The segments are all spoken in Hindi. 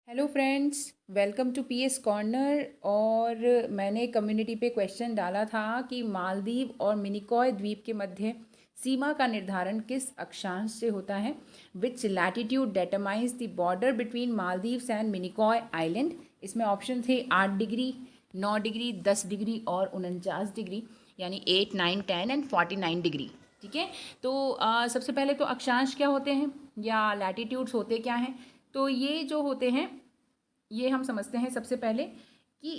Hello friends, welcome to PS corner. और मैंने कम्युनिटी पे क्वेश्चन डाला था कि मालदीव और मिनिकॉय द्वीप के मध्य सीमा का निर्धारण किस अक्षांश से होता है। Which latitude determines the border between Maldives and Minicoy island. इसमें ऑप्शन थे 8 डिग्री, 9 डिग्री, 10 डिग्री और 49 डिग्री, यानी 8, 9, 10 एंड 49 डिग्री। ठीक है, तो सबसे पहले तो अक्षांश क्या होते हैं या लैटिट्यूड्स होते क्या हैं। तो ये जो होते हैं ये हम समझते हैं सबसे पहले कि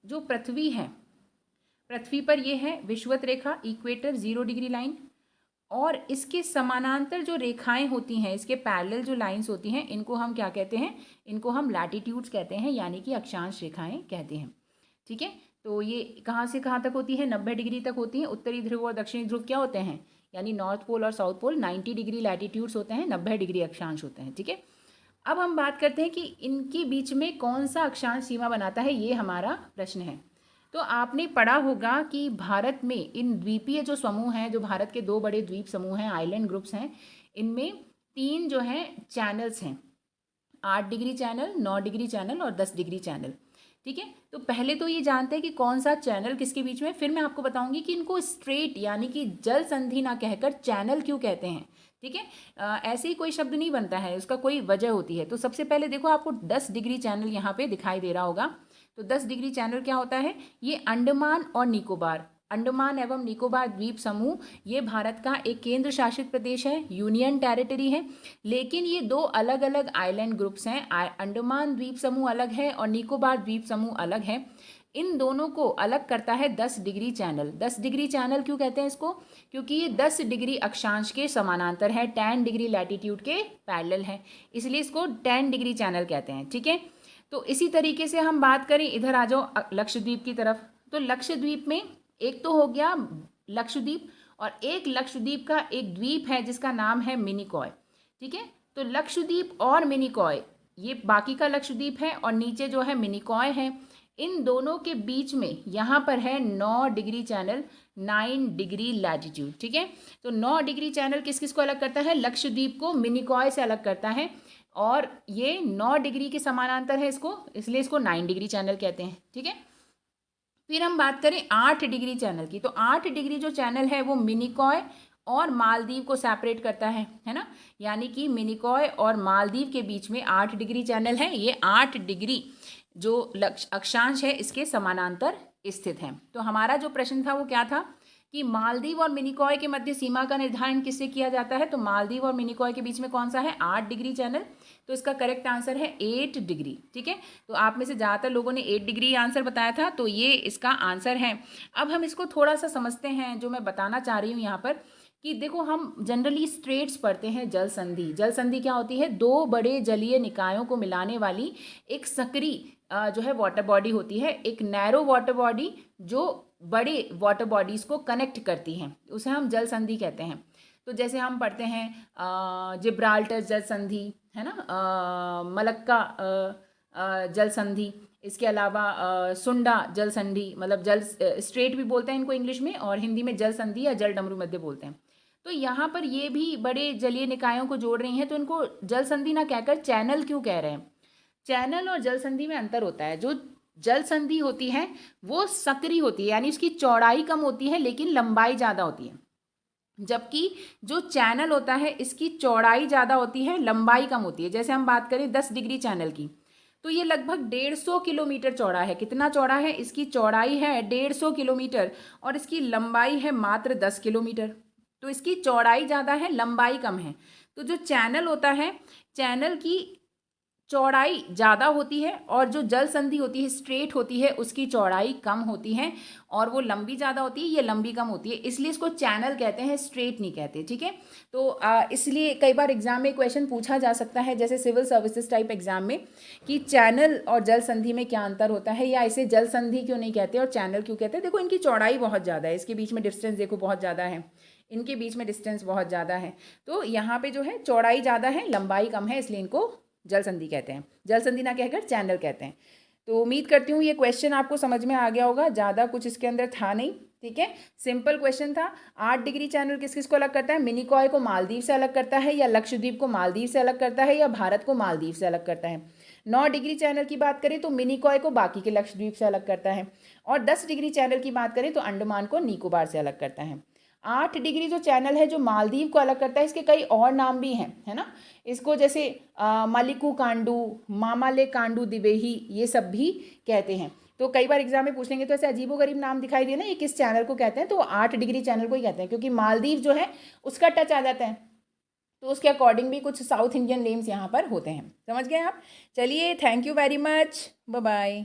जो पृथ्वी है, पृथ्वी पर ये है विषुवत रेखा, इक्वेटर, 0 डिग्री लाइन। और इसके समानांतर जो रेखाएं होती हैं, इसके पैरेलल जो लाइंस होती हैं, इनको हम क्या कहते हैं? इनको हम लैटिट्यूड्स कहते हैं, यानी कि अक्षांश रेखाएं कहते हैं। ठीक है, तो ये कहाँ से कहाँ तक होती है? 90 डिग्री तक होती है। उत्तरी ध्रुव और दक्षिणी ध्रुव क्या होते हैं, यानी नॉर्थ पोल और साउथ पोल 90 डिग्री लैटिट्यूड्स होते हैं, 90 डिग्री अक्षांश होते हैं। ठीक है, अब हम बात करते हैं कि इनके बीच में कौन सा अक्षांश सीमा बनाता है, ये हमारा प्रश्न है। तो आपने पढ़ा होगा कि भारत में इन द्वीपीय जो समूह हैं, जो भारत के दो बड़े द्वीप समूह हैं, आइलैंड ग्रुप्स हैं, इनमें तीन जो हैं चैनल्स हैं, 8 डिग्री चैनल, 9 डिग्री चैनल और 10 डिग्री चैनल। ठीक है, तो पहले तो ये जानते हैं कि कौन सा चैनल किसके बीच में, फिर मैं आपको बताऊंगी कि इनको स्ट्रेट यानी कि जल संधि ना कहकर चैनल क्यों कहते हैं। ठीक है, ऐसे ही कोई शब्द नहीं बनता है, उसका कोई वजह होती है। तो सबसे पहले देखो, आपको 10 डिग्री चैनल यहाँ पे दिखाई दे रहा होगा। तो 10 डिग्री चैनल क्या होता है? ये अंडमान और निकोबार, अंडमान एवं निकोबार द्वीप समूह, ये भारत का एक केंद्र शासित प्रदेश है, यूनियन टेरिटरी है। लेकिन ये दो अलग अलग आइलैंड ग्रुप्स हैं, अंडमान द्वीप समूह अलग है और निकोबार द्वीप समूह अलग है। इन दोनों को अलग करता है 10 डिग्री चैनल। 10 डिग्री चैनल क्यों कहते हैं इसको? क्योंकि ये 10 डिग्री अक्षांश के समानांतर है, 10 डिग्री लैटिट्यूड के पैरेलल है, इसलिए इसको 10 डिग्री चैनल कहते हैं। ठीक है, तो इसी तरीके से हम बात करें, इधर आ जाओ लक्षद्वीप की तरफ। तो लक्षद्वीप में एक तो हो गया लक्षद्वीप, और एक लक्षद्वीप का एक द्वीप है जिसका नाम है मिनिकॉय। ठीक है, तो लक्षद्वीप और मिनिकॉय, ये बाकी का लक्षद्वीप है और नीचे जो है मिनिकॉय है। इन दोनों के बीच में यहाँ पर है 9 डिग्री चैनल, 9 डिग्री लैटिट्यूड। ठीक है, तो 9 डिग्री चैनल किस किस को अलग करता है? लक्षद्वीप को मिनिकॉय से अलग करता है, और ये 9 डिग्री के समानांतर है इसको, इसलिए इसको 9 डिग्री चैनल कहते हैं। ठीक है, फिर हम बात करें 8 डिग्री चैनल की। तो 8 डिग्री जो चैनल है वो मिनिकॉय और मालदीव को सेपरेट करता है ना, यानी कि मिनिकॉय और मालदीव के बीच में 8 डिग्री चैनल है। ये 8 डिग्री जो अक्षांश है इसके समानांतर स्थित है। तो हमारा जो प्रश्न था वो क्या था कि मालदीव और मिनिकॉय के मध्य सीमा का निर्धारण किससे किया जाता है? तो मालदीव और मिनिकॉय के बीच में कौन सा है? 8 डिग्री चैनल। तो इसका करेक्ट आंसर है 8 डिग्री। ठीक है, तो आप में से ज़्यादातर लोगों ने 8 डिग्री आंसर बताया था, तो ये इसका आंसर है। अब हम इसको थोड़ा सा समझते हैं, जो मैं बताना चाह रही हूँ यहाँ पर, कि देखो हम जनरली स्ट्रेट्स पढ़ते हैं। जल संधि, जल संधि क्या होती है? दो बड़े जलीय निकायों को मिलाने वाली एक सक्रिय जो है वाटर बॉडी होती है, एक नैरो वाटर बॉडी जो बड़े वाटर बॉडीज़ को कनेक्ट करती हैं, उसे हम जल संधि कहते हैं। तो जैसे हम पढ़ते हैं जिब्राल्टर जल संधि, है ना, मलक्का जल संधि, इसके अलावा सुंडा जल संधि, मतलब जल स्ट्रेट भी बोलते हैं इनको इंग्लिश में, और हिंदी में जल संधि या जल डमरू मध्य बोलते हैं। तो यहाँ पर ये भी बड़े जलीय निकायों को जोड़ रही हैं, तो इनको जल संधि ना कहकर चैनल क्यों कह रहे हैं? चैनल और जल संधि में अंतर होता है। जो जल संधि होती है वो सक्रिय होती है, यानी उसकी चौड़ाई कम होती है लेकिन लंबाई ज़्यादा होती है, जबकि जो चैनल होता है इसकी चौड़ाई ज़्यादा होती है, लंबाई कम होती है। जैसे हम बात करें 10 डिग्री चैनल की, तो ये लगभग 150 किलोमीटर चौड़ा है। कितना चौड़ा है? इसकी चौड़ाई है 150 किलोमीटर और इसकी लंबाई है मात्र 10 किलोमीटर। तो इसकी चौड़ाई ज़्यादा है, लंबाई कम है। तो जो चैनल होता है, चैनल की चौड़ाई ज़्यादा होती है, और जो जल संधि होती है, स्ट्रेट होती है, उसकी चौड़ाई कम होती है, और वो लंबी ज़्यादा होती है, ये लंबी कम होती है, इसलिए इसको चैनल कहते हैं, स्ट्रेट नहीं कहते। ठीक है, तो इसलिए कई बार एग्जाम में क्वेश्चन पूछा जा सकता है, जैसे सिविल सर्विसेज टाइप एग्जाम में, कि चैनल और जल संधि में क्या अंतर होता है, या इसे जल संधि क्यों नहीं कहते और चैनल क्यों कहते हैं। देखो, इनकी चौड़ाई बहुत ज़्यादा है, इसके बीच में डिस्टेंस देखो बहुत ज़्यादा है, इनके बीच में डिस्टेंस बहुत ज़्यादा है। तो यहाँ पे जो है चौड़ाई ज़्यादा है, लंबाई कम है, इसलिए इनको जल संधि कहते हैं, जल संधि ना कहकर चैनल कहते हैं। तो उम्मीद करती हूँ ये क्वेश्चन आपको समझ में आ गया होगा, ज़्यादा कुछ इसके अंदर था नहीं। ठीक है, सिंपल क्वेश्चन था। 8 डिग्री चैनल किस किस को अलग करता है? मिनिकॉय को मालदीव से अलग करता है, या लक्षद्वीप को मालदीव से अलग करता है, या भारत को मालदीव से अलग करता है। 9 डिग्री चैनल की बात करें तो मिनिकॉय को बाकी के लक्षद्वीप से अलग करता है, और 10 डिग्री चैनल की बात करें तो अंडमान को निकोबार से अलग करता है। 8 डिग्री जो चैनल है जो मालदीव को अलग करता है, इसके कई और नाम भी हैं, है ना। इसको जैसे मलिकू कांडू, मामाले कांडू दिवेही, ये सब भी कहते हैं। तो कई बार एग्जाम में पूछेंगे तो ऐसे अजीबोगरीब नाम दिखाई दिए ना, ये किस चैनल को कहते हैं, तो 8 डिग्री चैनल को ही कहते हैं, क्योंकि मालदीव जो है उसका टच आ जाता है, तो उसके अकॉर्डिंग भी कुछ साउथ इंडियन नेम्स यहाँ पर होते हैं। समझ गए आप? चलिए, thank you very much, bye bye.